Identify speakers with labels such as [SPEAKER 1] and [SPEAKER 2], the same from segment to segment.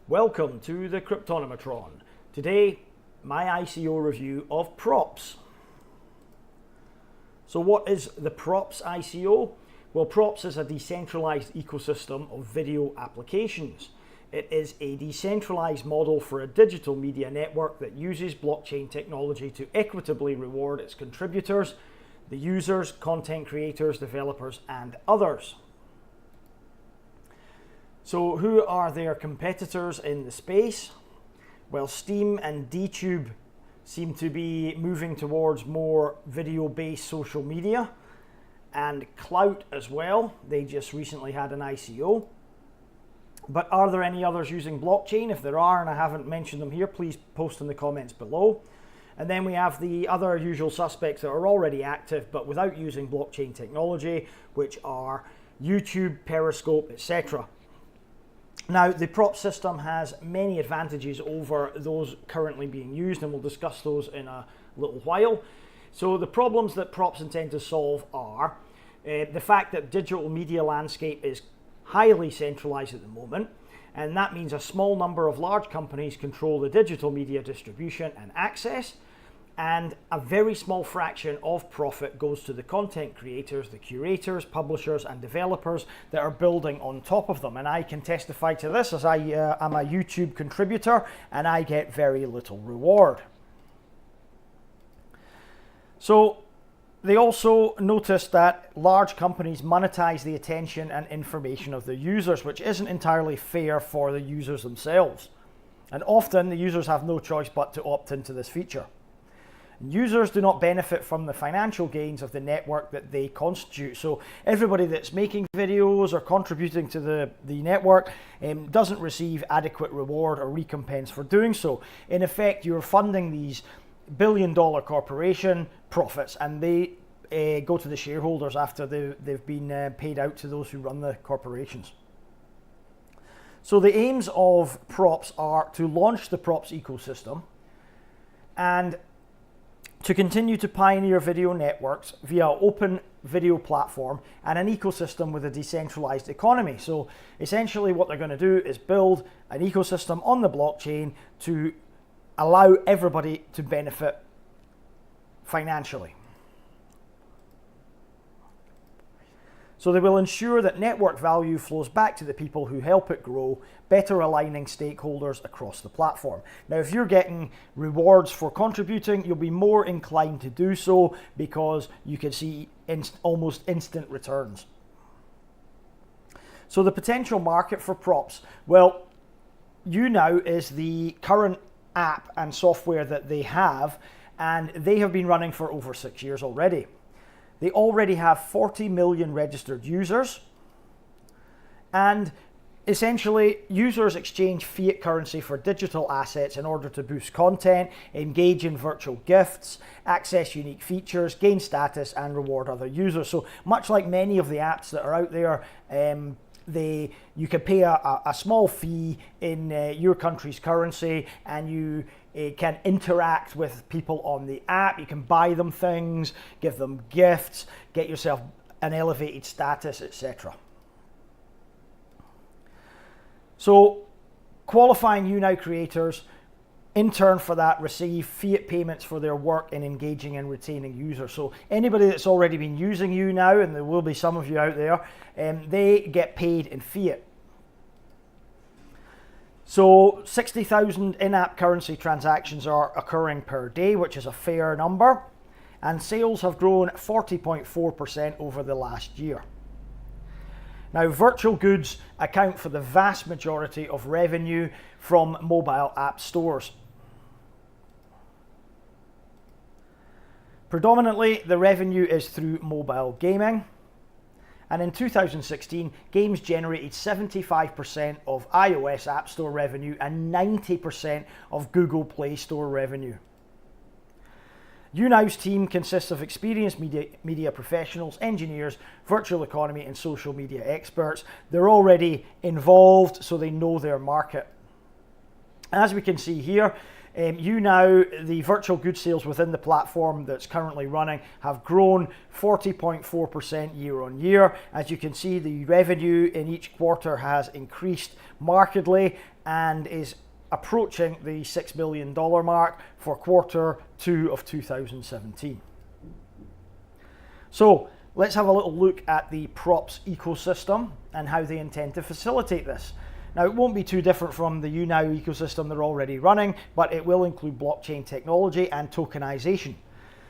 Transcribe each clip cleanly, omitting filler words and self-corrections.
[SPEAKER 1] Welcome to the Cryptonomatron. Today, my ICO review of PROPS. So what is the PROPS ICO? Well, PROPS is a decentralized ecosystem of video applications. It is a decentralized model for a digital media network that uses blockchain technology to equitably reward its contributors, the users, content creators, developers, and others. So who are their competitors in the space? Well, Steam and DTube seem to be moving towards more video-based social media, and Clout as well. They just recently had an ICO. But are there any others using blockchain? If there are, and I haven't mentioned them here, please post in the comments below. And then we have the other usual suspects that are already active but without using blockchain technology, which are YouTube, Periscope, etc. Now, the PROPS system has many advantages over those currently being used, and we'll discuss those in a little while. So the problems that PROPS intend to solve are the fact that digital media landscape is highly centralized at the moment, and that means a small number of large companies control the digital media distribution and access, and a very small fraction of profit goes to the content creators, the curators, publishers, and developers that are building on top of them. And I can testify to this, as I am a YouTube contributor and I get very little reward. So they also noticed that large companies monetize the attention and information of the users, which isn't entirely fair for the users themselves. And often the users have no choice but to opt into this feature. Users do not benefit from the financial gains of the network that they constitute. So everybody that's making videos or contributing to the network doesn't receive adequate reward or recompense for doing so. In effect, you're funding these billion-dollar corporation profits, and they go to the shareholders after they've been paid out to those who run the corporations. So the aims of PROPS are to launch the PROPS ecosystem and to continue to pioneer video networks via an open video platform and an ecosystem with a decentralized economy. So essentially what they're going to do is build an ecosystem on the blockchain to allow everybody to benefit financially. So they will ensure that network value flows back to the people who help it grow, better aligning stakeholders across the platform. Now, if you're getting rewards for contributing, you'll be more inclined to do so because you can see almost instant returns. So the potential market for PROPS, well, YouNow is the current app and software that they have, and they have been running for over 6 years already. They already have 40 million registered users, and essentially users exchange fiat currency for digital assets in order to boost content, engage in virtual gifts, access unique features, gain status, and reward other users. So much like many of the apps that are out there, you can pay a small fee in your country's currency, and you can interact with people on the app. You can buy them things, give them gifts, get yourself an elevated status, etc. So qualifying YouNow creators in turn for that receive fiat payments for their work in engaging and retaining users. So anybody that's already been using YouNow, and there will be some of you out there, they get paid in fiat. So 60,000 in-app currency transactions are occurring per day, which is a fair number, and sales have grown 40.4% over the last year. Now, virtual goods account for the vast majority of revenue from mobile app stores. Predominantly, the revenue is through mobile gaming. And in 2016, games generated 75% of iOS App Store revenue and 90% of Google Play Store revenue. YouNow's team consists of experienced media professionals, engineers, virtual economy, and social media experts. They're already involved, so they know their market. As we can see here, YouNow, the virtual goods sales within the platform that's currently running have grown 40.4% year on year. As you can see, the revenue in each quarter has increased markedly and is approaching the $6 million mark for quarter 2 of 2017. So let's have a little look at the props ecosystem and how they intend to facilitate this. Now, it won't be too different from the YouNow ecosystem they're already running, but it will include blockchain technology and tokenization.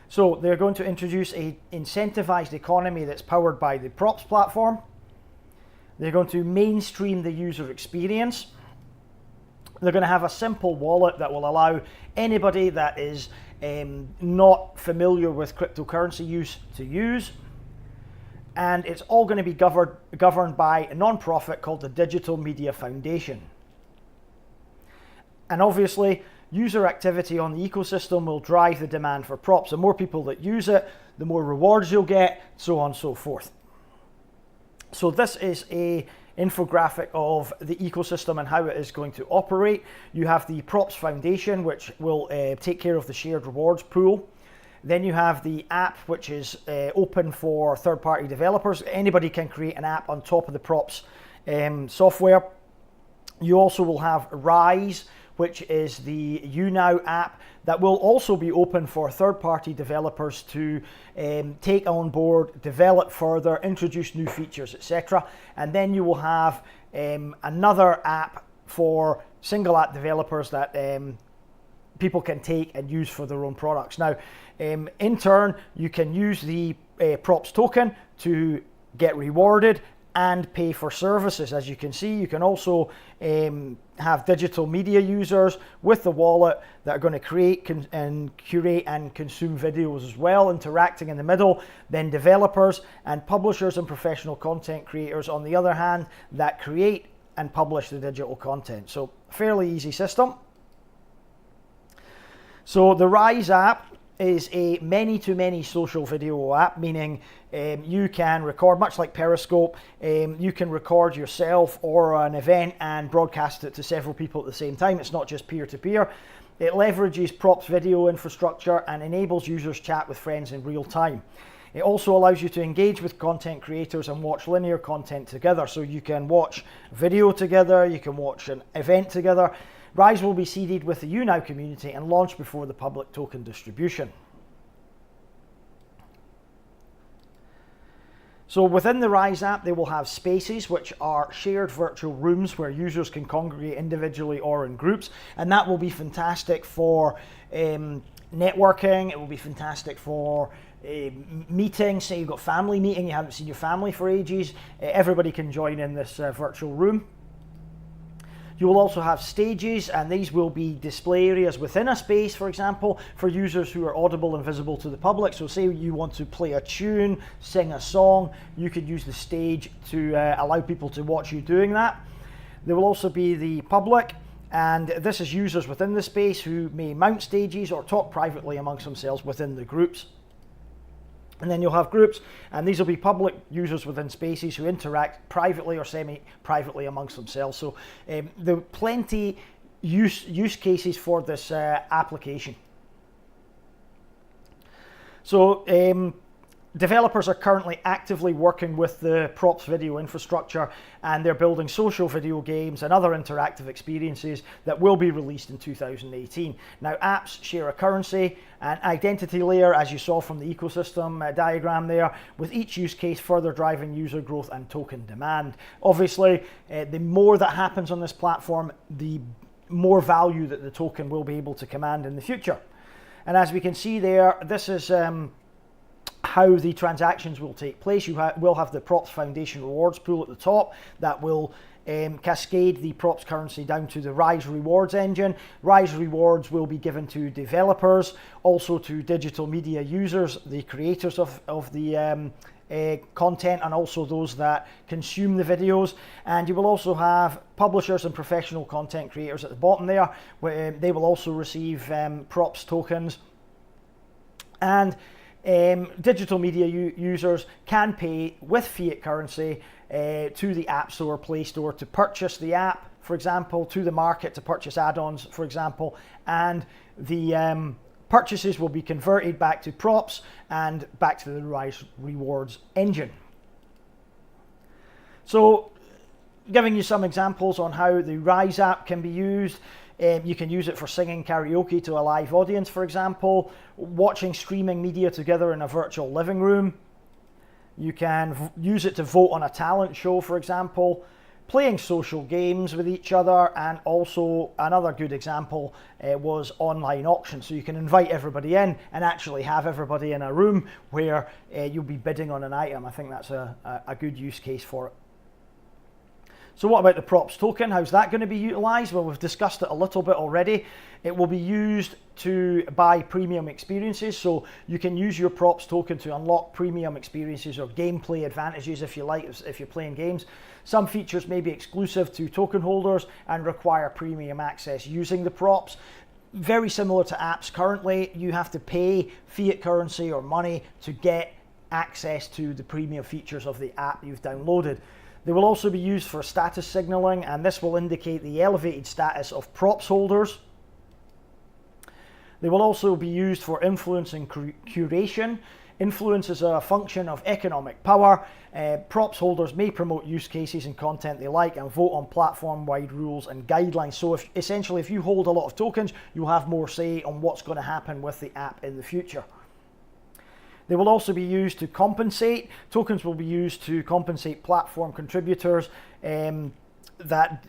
[SPEAKER 1] So they're going to introduce an incentivized economy that's powered by the props platform. They're going to mainstream the user experience. They're going to have a simple wallet that will allow anybody that is not familiar with cryptocurrency use to use. And it's all going to be governed by a non-profit called the Digital Media Foundation. And obviously, user activity on the ecosystem will drive the demand for props. The more people that use it, the more rewards you'll get, so on and so forth. So this is an infographic of the ecosystem and how it is going to operate. You have the Props Foundation, which will take care of the shared rewards pool. Then you have the app, which is open for third-party developers. Anybody can create an app on top of the props software. You also will have RIZE, which is the YouNow app that will also be open for third-party developers to take on board, develop further, introduce new features, etc. And then you will have another app for single app developers that people can take and use for their own products. Now, in turn, you can use the props token to get rewarded and pay for services. As you can see, you can also have digital media users with the wallet that are going to create and curate and consume videos as well, interacting in the middle. Then developers and publishers and professional content creators, on the other hand, that create and publish the digital content. So, fairly easy system. So the RIZE app is a many-to-many social video app, meaning you can record, much like Periscope, you can record yourself or an event and broadcast it to several people at the same time. It's not just peer-to-peer. It leverages props video infrastructure and enables users chat with friends in real time. It also allows you to engage with content creators and watch linear content together. So you can watch video together, you can watch an event together. RIZE will be seeded with the YouNow community and launched before the public token distribution. So within the RIZE app, they will have spaces, which are shared virtual rooms where users can congregate individually or in groups. And that will be fantastic for networking. It will be fantastic for meetings. Say you've got family meeting, you haven't seen your family for ages. Everybody can join in this virtual room. You will also have stages, and these will be display areas within a space, for example, for users who are audible and visible to the public. So say you want to play a tune, sing a song, you could use the stage to allow people to watch you doing that. There will also be the public, and this is users within the space who may mount stages or talk privately amongst themselves within the groups. And then you'll have groups, and these will be public users within spaces who interact privately or semi-privately amongst themselves. So there are plenty use cases for this application. So developers are currently actively working with the props video infrastructure, and they're building social video games and other interactive experiences that will be released in 2018. Now, apps share a currency and identity layer, as you saw from the ecosystem diagram there, with each use case further driving user growth and token demand. Obviously, the more that happens on this platform, the more value that the token will be able to command in the future. And as we can see there, this is how the transactions will take place. You will have the Props Foundation rewards pool at the top that will cascade the props currency down to the RIZE rewards engine. RIZE rewards will be given to developers, also to digital media users, the creators of the content, and also those that consume the videos. And you will also have publishers and professional content creators at the bottom there, where they will also receive props tokens. And digital media users can pay with fiat currency to the App Store, Play Store to purchase the app for example, to the market to purchase add-ons, for example, and the purchases will be converted back to props and back to the RIZE rewards engine. So, giving you some examples on how the RIZE app can be used. You can use it for singing karaoke to a live audience, for example, watching streaming media together in a virtual living room. You can use it to vote on a talent show, for example, playing social games with each other, and also another good example was online auction. So you can invite everybody in and actually have everybody in a room where you'll be bidding on an item. I think that's a good use case for it. So what about the props token? How's that going to be utilized? Well, we've discussed it a little bit already. It will be used to buy premium experiences. So you can use your props token to unlock premium experiences or gameplay advantages, if you like, if you're playing games. Some features may be exclusive to token holders and require premium access using the props. Very similar to apps currently, you have to pay fiat currency or money to get access to the premium features of the app you've downloaded. They will also be used for status signaling, and this will indicate the elevated status of props holders. They will also be used for influence and curation. Influence is a function of economic power. Props holders may promote use cases and content they like and vote on platform-wide rules and guidelines. So essentially, if you hold a lot of tokens, you'll have more say on what's going to happen with the app in the future. They will also be used to compensate. Tokens will be used to compensate platform contributors that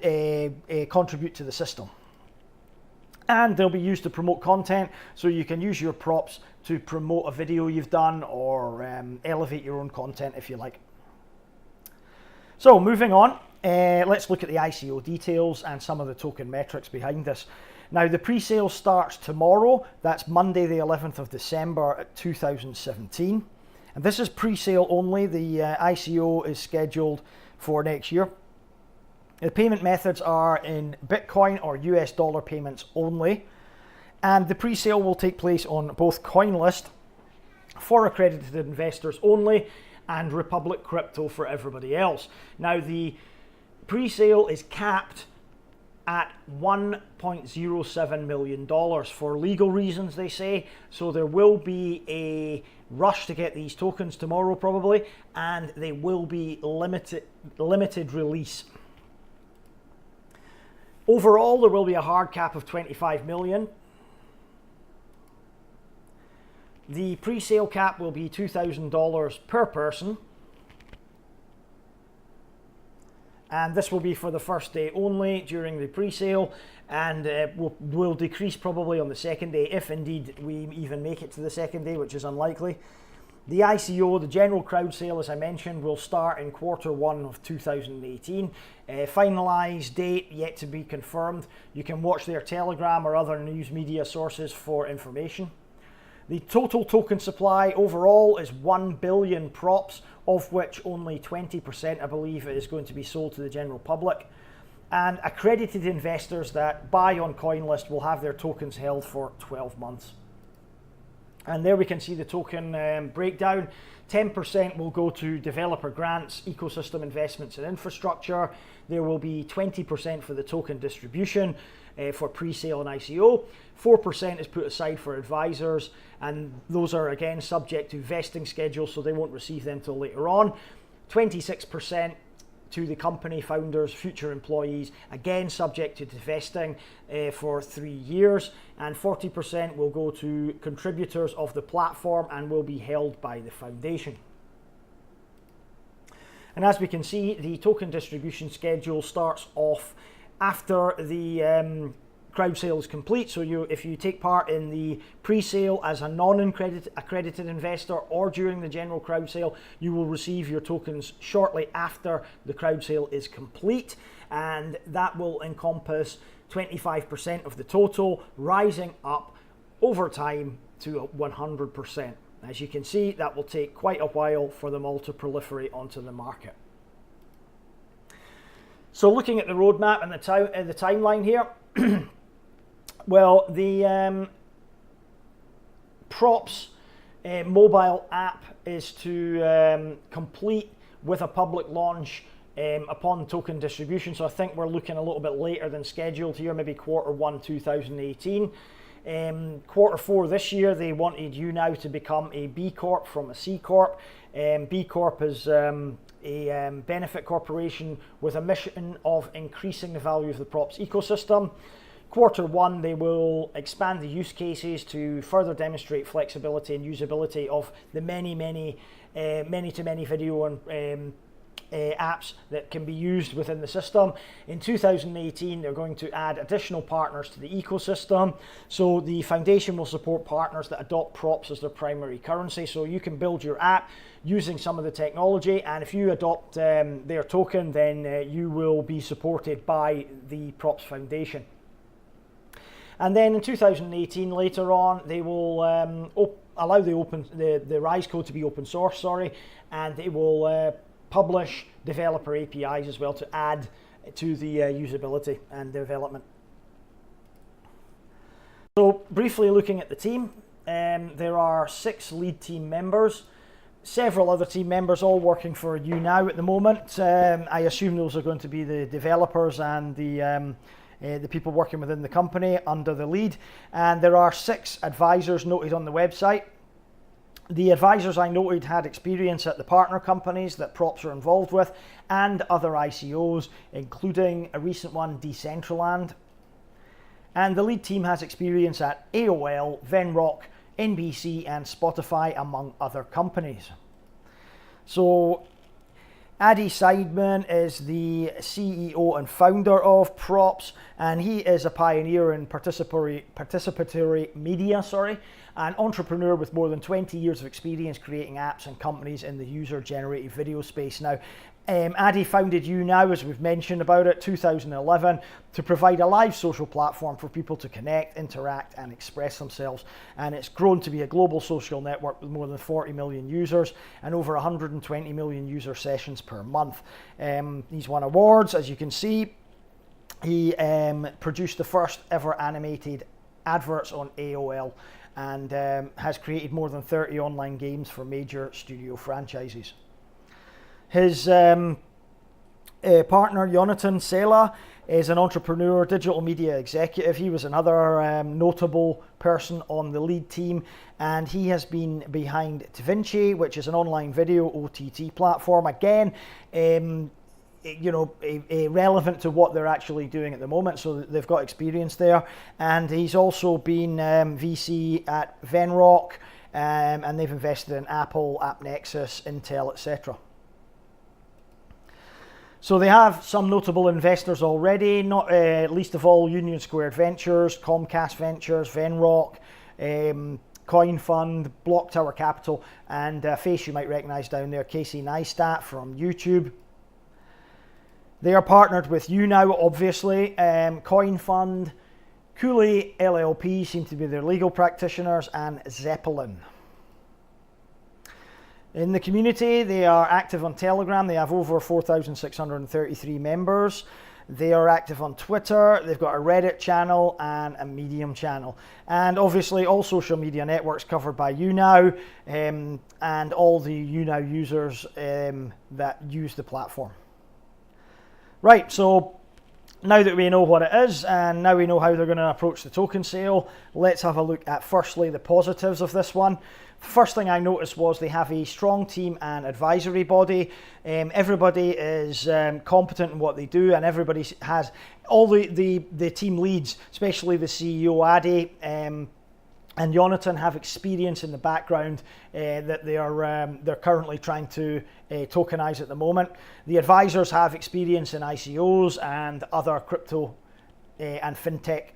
[SPEAKER 1] contribute to the system. And they'll be used to promote content, so you can use your props to promote a video you've done or elevate your own content if you like. So moving on, let's look at the ICO details and some of the token metrics behind this. Now, the pre-sale starts tomorrow. That's Monday, the 11th of December 2017. And this is pre-sale only. The ICO is scheduled for next year. The payment methods are in Bitcoin or US dollar payments only. And the pre-sale will take place on both CoinList for accredited investors only and Republic Crypto for everybody else. Now, the pre-sale is capped at $1.07 million for legal reasons, they say. So there will be a rush to get these tokens tomorrow probably, and they will be limited release. Overall, there will be a hard cap of 25 million. The pre-sale cap will be $2,000 per person. And this will be for the first day only during the pre-sale, and will decrease probably on the second day, if indeed we even make it to the second day, which is unlikely. The ICO, the general crowd sale, as I mentioned, will start in Q1 of 2018. Finalised date yet to be confirmed. You can watch their Telegram or other news media sources for information. The total token supply overall is 1 billion props, of which only 20%, I believe, is going to be sold to the general public. And accredited investors that buy on CoinList will have their tokens held for 12 months. And there we can see the token breakdown. 10% will go to developer grants, ecosystem investments and infrastructure. There will be 20% for the token distribution for pre-sale and ICO. 4% is put aside for advisors, and those are again subject to vesting schedules, so they won't receive them till later on. 26% to the company founders, future employees, again subject to vesting for 3 years, and 40% will go to contributors of the platform and will be held by the foundation. And as we can see, the token distribution schedule starts off after the crowd sale is complete. So if you take part in the pre-sale as a non-accredited investor or during the general crowd sale, you will receive your tokens shortly after the crowd sale is complete, and that will encompass 25% of the total, rising up over time to 100%. As you can see, that will take quite a while for them all to proliferate onto the market. So looking at the roadmap and the timeline here, well, the PROPS mobile app is to complete with a public launch upon token distribution. So I think we're looking a little bit later than scheduled here, maybe Q1 2018. Q4 this year, they wanted YouNow to become a B Corp from a C Corp. B Corp is a benefit corporation with a mission of increasing the value of the props ecosystem. Q1, they will expand the use cases to further demonstrate flexibility and usability of the many-to-many video and apps that can be used within the system. In 2018, they're going to add additional partners to the ecosystem. So the foundation will support partners that adopt props as their primary currency. So you can build your app using some of the technology, and if you adopt their token, then you will be supported by the Props Foundation. And then in 2018, later on, they will allow the RIZE code to be open source, and they will publish developer APIs as well to add to the usability and development. So briefly looking at the team, there are 6 lead team members, several other team members all working for YouNow at the moment. I assume those are going to be the developers and the people working within the company under the lead. And there are 6 advisors noted on the website. The advisors I noted had experience at the partner companies that Props are involved with and other ICOs, including a recent one, Decentralized. And the lead team has experience at AOL, Venrock, NBC and Spotify, among other companies. So Adi Seidman is the CEO and founder of Props, and he is a pioneer in participatory media, an entrepreneur with more than 20 years of experience creating apps and companies in the user-generated video space. Now, Adi founded YouNow, as we've mentioned about it, 2011, to provide a live social platform for people to connect, interact, and express themselves. And it's grown to be a global social network with more than 40 million users and over 120 million user sessions per month. He's won awards, as you can see. He produced the first ever animated adverts on AOL and has created more than 30 online games for major studio franchises. His partner, Jonathan Sela, is an entrepreneur, digital media executive. He was another notable person on the lead team, and he has been behind DaVinci, which is an online video OTT platform. Again, relevant to what they're actually doing at the moment, so they've got experience there. And he's also been VC at Venrock, and they've invested in Apple, AppNexus, Intel, etc. So they have some notable investors already, not least of all Union Squared Ventures, Comcast Ventures, Venrock, Coin Fund, Block Tower Capital, and a face you might recognize down there, Casey Neistat from YouTube. They are partnered with YouNow, obviously, Coin Fund, Cooley LLP seem to be their legal practitioners, and Zeppelin. In the community, they are active on Telegram. They have over 4,633 members. They are active on Twitter. They've got a Reddit channel and a Medium channel. And obviously all social media networks covered by YouNow, and all the YouNow users that use the platform. Right, so now that we know what it is and now we know how they're going to approach the token sale, let's have a look at firstly the positives of this one. First thing I noticed was they have a strong team and advisory body. Everybody is competent in what they do, and everybody has, all the team leads, especially the CEO Adi and Jonathan, have experience in the background that they're currently trying to tokenize at the moment. The advisors have experience in ICOs and other crypto and fintech.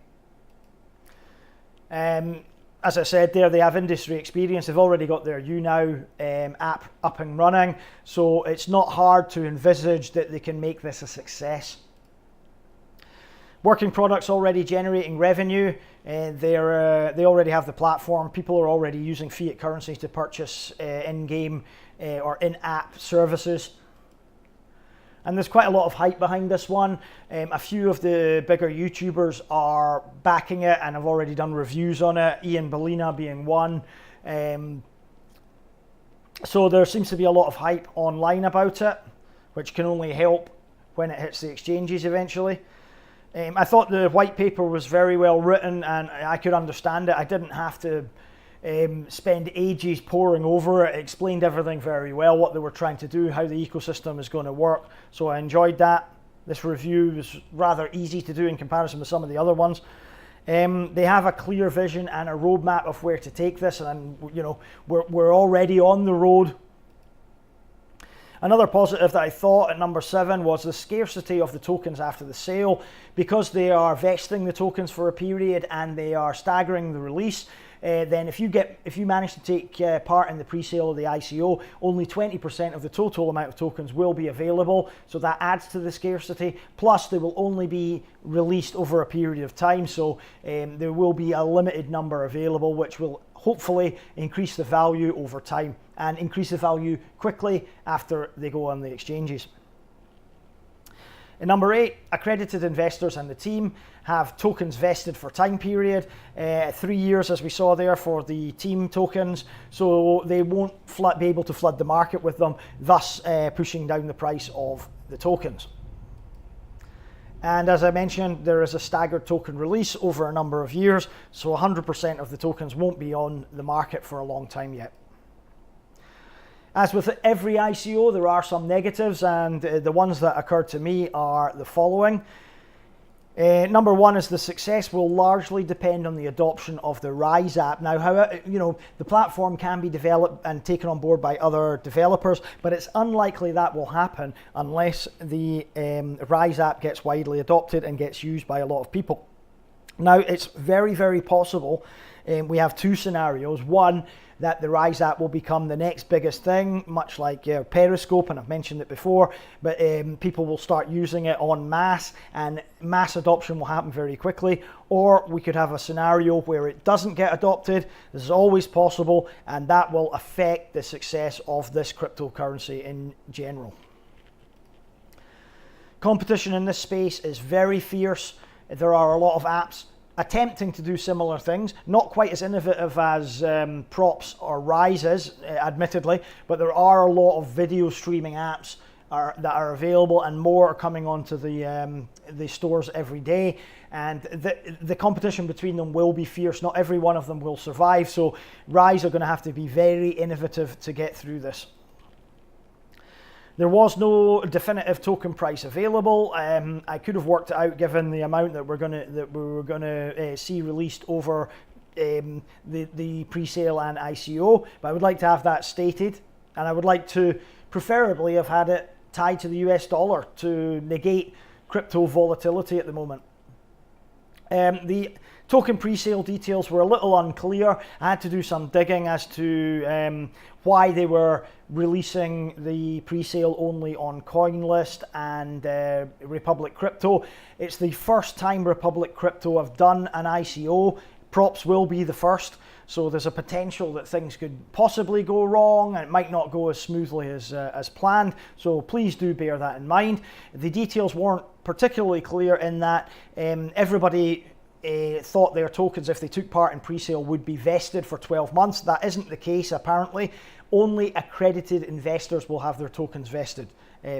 [SPEAKER 1] As I said there, they have industry experience. They've already got their YouNow app up and running, so it's not hard to envisage that they can make this a success. Working products already generating revenue. They already have the platform. People are already using fiat currency to purchase in-game or in-app services. And there's quite a lot of hype behind this one. A few of the bigger YouTubers are backing it and have already done reviews on it, Ian Bellina being one. So there seems to be a lot of hype online about it. which can only help when it hits the exchanges eventually. I thought the white paper was very well written and I could understand it. I didn't have to spend ages poring over it. It explained everything very well, what they were trying to do, how the ecosystem is going to work. So I enjoyed that. This review was rather easy to do in comparison with some of the other ones. They have a clear vision and a roadmap of where to take this, and we're already on the road. Another positive that I thought at number 7 was the scarcity of the tokens after the sale. Because they are vesting the tokens for a period and they are staggering the release, then if you manage to take part in the pre-sale of the ICO, only 20% of the total amount of tokens will be available. So that adds to the scarcity. Plus, they will only be released over a period of time. So there will be a limited number available, which will hopefully increase the value over time and increase the value quickly after they go on the exchanges. In number 8, accredited investors and the team have tokens vested for time period, 3 years as we saw there for the team tokens, so they won't be able to flood the market with them, thus pushing down the price of the tokens. And as I mentioned, there is a staggered token release over a number of years, so 100% of the tokens won't be on the market for a long time yet. As with every ICO, there are some negatives, and the ones that occurred to me are the following. Number 1 is the success will largely depend on the adoption of the RIZE app. Now, however, the platform can be developed and taken on board by other developers, but it's unlikely that will happen unless the RIZE app gets widely adopted and gets used by a lot of people. Now, it's very, very possible. We have 2 scenarios. One, that the RIZE app will become the next biggest thing, much like Periscope, and I've mentioned it before, but people will start using it en masse, and mass adoption will happen very quickly. Or we could have a scenario where it doesn't get adopted. This is always possible, and that will affect the success of this cryptocurrency in general. Competition in this space is very fierce. There are a lot of apps attempting to do similar things, not quite as innovative as PROPS or RIZE is, admittedly, but there are a lot of video streaming apps that are available, and more are coming onto the stores every day, and the competition between them will be fierce. Not every one of them will survive, so RIZE are going to have to be very innovative to get through this. There was no definitive token price available. I could have worked it out given the amount that we were going to see released over the pre-sale and ICO, but I would like to have that stated, and I would like to preferably have had it tied to the US dollar to negate crypto volatility at the moment. The token pre-sale details were a little unclear. I had to do some digging as to why they were releasing the pre-sale only on CoinList and Republic Crypto. It's the first time Republic Crypto have done an ICO. Props will be the first, so there's a potential that things could possibly go wrong and it might not go as smoothly as planned, so please do bear that in mind. The details weren't particularly clear in that everybody thought their tokens, if they took part in pre-sale, would be vested for 12 months. That isn't the case, apparently. Only accredited investors will have their tokens vested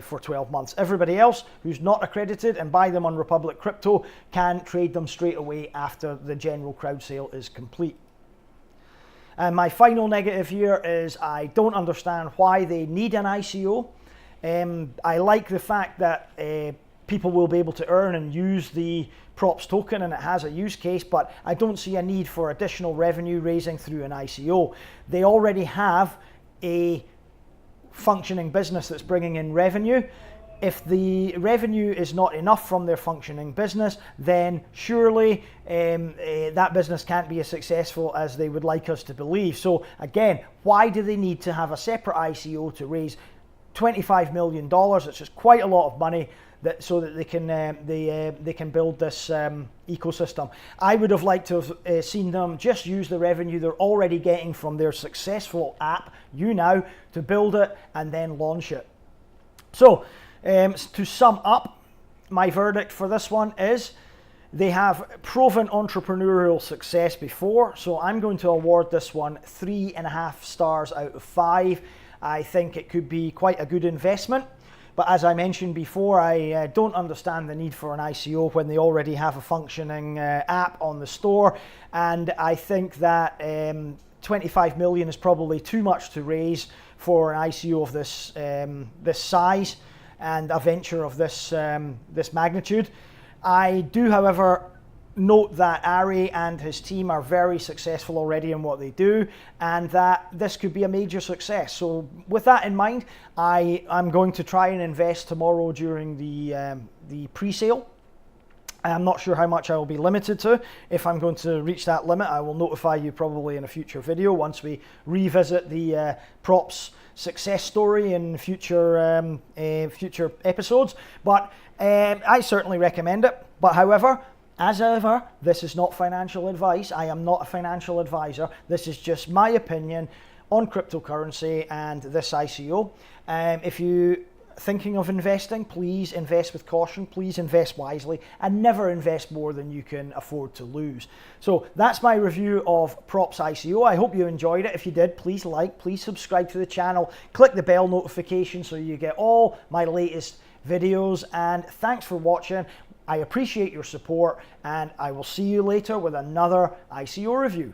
[SPEAKER 1] for 12 months. Everybody else who's not accredited and buy them on Republic Crypto can trade them straight away after the general crowd sale is complete. And my final negative here is I don't understand why they need an ICO. I like the fact that people will be able to earn and use the props token, and it has a use case, but I don't see a need for additional revenue raising through an ICO. They already have a functioning business that's bringing in revenue. If the revenue is not enough from their functioning business, then surely that business can't be as successful as they would like us to believe. So again, why do they need to have a separate ICO to raise $25 million? It's just quite a lot of money, so that they can build this ecosystem. I would have liked to have seen them just use the revenue they're already getting from their successful app, YouNow, to build it and then launch it. So to sum up, my verdict for this one is they have proven entrepreneurial success before, so I'm going to award this one 3.5 stars out of 5. I think it could be quite a good investment. But as I mentioned before, I don't understand the need for an ICO when they already have a functioning app on the store. And I think that 25 million is probably too much to raise for an ICO of this size and a venture of this magnitude. I do, however, note that Ari and his team are very successful already in what they do, and that this could be a major success. So with that in mind, I'm going to try and invest tomorrow during the pre-sale. I'm not sure how much I will be limited to. If I'm going to reach that limit, I will notify you probably in a future video once we revisit the props success story in future episodes. But I certainly recommend it. But however, as ever, this is not financial advice. I am not a financial advisor. This is just my opinion on cryptocurrency and this ICO. If you're thinking of investing, please invest with caution, please invest wisely, and never invest more than you can afford to lose. So that's my review of Props ICO. I hope you enjoyed it. If you did, please like, please subscribe to the channel, click the bell notification so you get all my latest videos, and thanks for watching. I appreciate your support, and I will see you later with another ICO review.